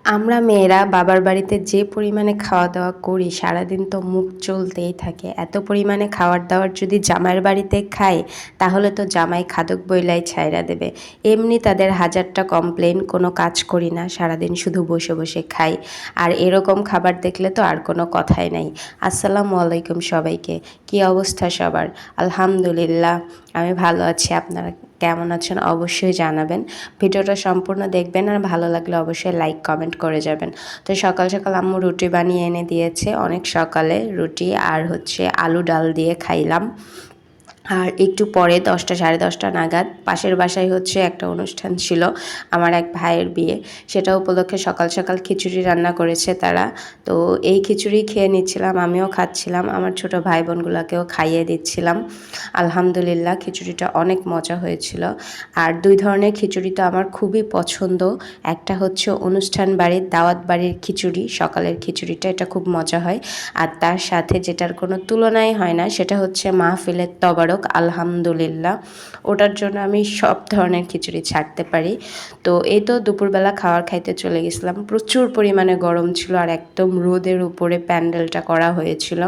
আমরা মেয়েরা বাবার বাড়িতে যে পরিমাণে খাওয়া দাওয়া করি সারাদিন তো মুখ চলতেই থাকে। এত পরিমাণে খাবার দাবার যদি জামাইয়ের বাড়িতে খাই তাহলে তো জামাই খাদক বইলাই ছাইড়া দেবে। এমনি তাদের হাজারটা কমপ্লেন, কোনো কাজ করি না, সারাদিন শুধু বসে বসে খাই। আর এরকম খাবার দেখলে তো আর কোনো কথাই নাই। আসসালামু আলাইকুম সবাইকে। কি অবস্থা সবার? আলহামদুলিল্লাহ আমি ভালো আছি। আপনারা কেমন আছেন অবশ্যই জানাবেন। ভিডিওটা সম্পূর্ণ দেখবেন আর ভালো লাগলে অবশ্যই লাইক কমেন্ট করে যাবেন। তো সকাল সকাল আম্মু রুটি বানিয়ে এনে দিয়েছে, অনেক সকালে রুটি আর আলু ডাল দিয়ে খাইলাম। আর একটু পরে 10টা সাড়ে 10টা নাগাদ পাশের বাসায় একটা অনুষ্ঠান ছিল, আমার এক ভাইয়ের বিয়ে। সেটা উপলক্ষে সকাল সকাল খিচুড়ি রান্না করেছে তারা। তো এই খিচুড়ি খেয়ে নিচ্ছিলাম, আমিও খাচ্ছিলাম, আমার ছোট ভাই বোনগুলোকেও খাইয়ে দিচ্ছিলাম। আলহামদুলিল্লাহ খিচুড়িটা অনেক মজা হয়েছিল। আর 2 ধরনের খিচুড়ি তো আমার খুবই পছন্দ। একটা হচ্ছে অনুষ্ঠান বাড়ির দাওয়াত বাড়ির খিচুড়ি, সকালের খিচুড়িটা এটা খুব মজা হয়। আর তার সাথে যেটার কোনো তুলনাই হয় না সেটা হচ্ছে মাহফিলের তবারক। আলহামদুলিল্লাহ ওটার জন্য আমি সব ধরনের খিচুড়ি ছাড়তে পারি। তো এই তো দুপুরবেলা খাবার খাইতে চলে গেছিলাম, প্রচুর পরিমাণে গরম ছিল আর একদম রোদের উপরে প্যান্ডেলটা করা হয়েছিল,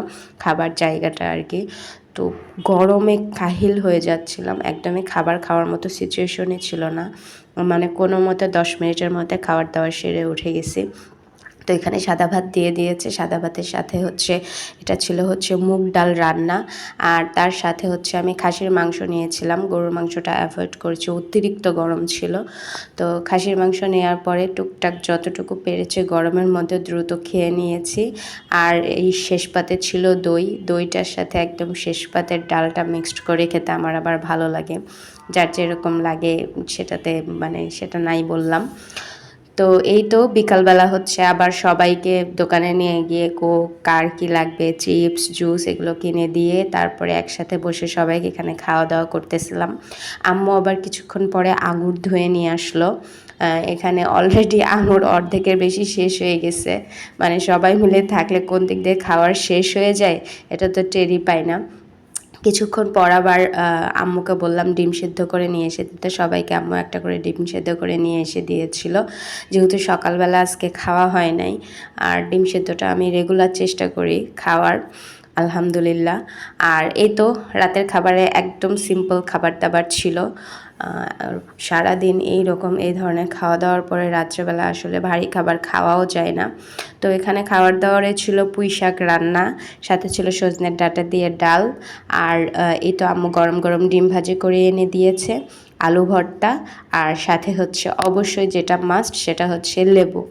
খাবার জায়গাটা আর কি। তো গরমে কাহিল হয়ে যাচ্ছিলাম, একদমই খাবার খাওয়ার মতো সিচুয়েশনই ছিল না। মানে কোনো মতে 10 মিনিটের মধ্যে খাবার দাবার সেরে উঠে গেছি। তো এখানে সাদা ভাত দিয়ে দিয়েছে, সাদা ভাতের সাথে এটা ছিল মুগ ডাল রান্না। আর তার সাথে আমি খাসির মাংস নিয়েছিলাম, গরুর মাংসটা অ্যাভয়েড করেছি, অতিরিক্ত গরম ছিল। তো খাসির মাংস নেওয়ার পরে টুকটাক যতটুকু পেরেছে গরমের মধ্যে দ্রুত খেয়ে নিয়েছি। আর এই শেষ পাতে ছিল দই, দইটার সাথে একদম শেষ পাতের ডালটা মিক্সড করে খেতে আমার আবার ভালো লাগে, যার যেরকম লাগে সেটাতে সেটা নাই বললাম। তো এই তো বিকালবেলা আবার সবাইকে দোকানে নিয়ে গিয়ে কার কি লাগবে চিপস জুস এগুলো কিনে দিয়ে তারপরে একসাথে বসে সবাইকে এখানে খাওয়া দাওয়া করতেছিলাম। আম্মু আবার কিছুক্ষণ পরে আঙুর ধুয়ে নিয়ে আসলো। এখানে অলরেডি আঙুর অর্ধেকের বেশি শেষ হয়ে গেছে। সবাই মিলে থাকলে কোন দিক দিয়ে খাওয়ার শেষ হয়ে যায় এটা তো টেরই পাই না। কিছুক্ষণ পর আবার আম্মুকে বললাম ডিম সেদ্ধ করে নিয়ে এসে দিতে, সবাইকে আম্মু একটা করে ডিম সেদ্ধ করে নিয়ে এসে দিয়েছিল, যেহেতু সকালবেলা আজকে খাওয়া হয় নাই। আর ডিম সেদ্ধটা আমি রেগুলার চেষ্টা করি খাওয়ার, আলহামদুলিল্লাহ। আর এই তো রাতের খাবারে একদম সিম্পল খাবার দাবার ছিল। সারাদিন এই ধরনের খাওয়া দাওয়ার পরে রাত্রেবেলা আসলে ভারী খাবার খাওয়াও যায় না। তো এখানে খাবার দাওয়ারে ছিল পুঁই শাক রান্না, সাথে ছিল সজনের ডাঁটা দিয়ে ডাল। আর এই তো আম্মু গরম গরম ডিম ভাজি করে এনে দিয়েছে, আলু ভর্তা, আর সাথে অবশ্যই যেটা মাস্ট সেটা লেবু।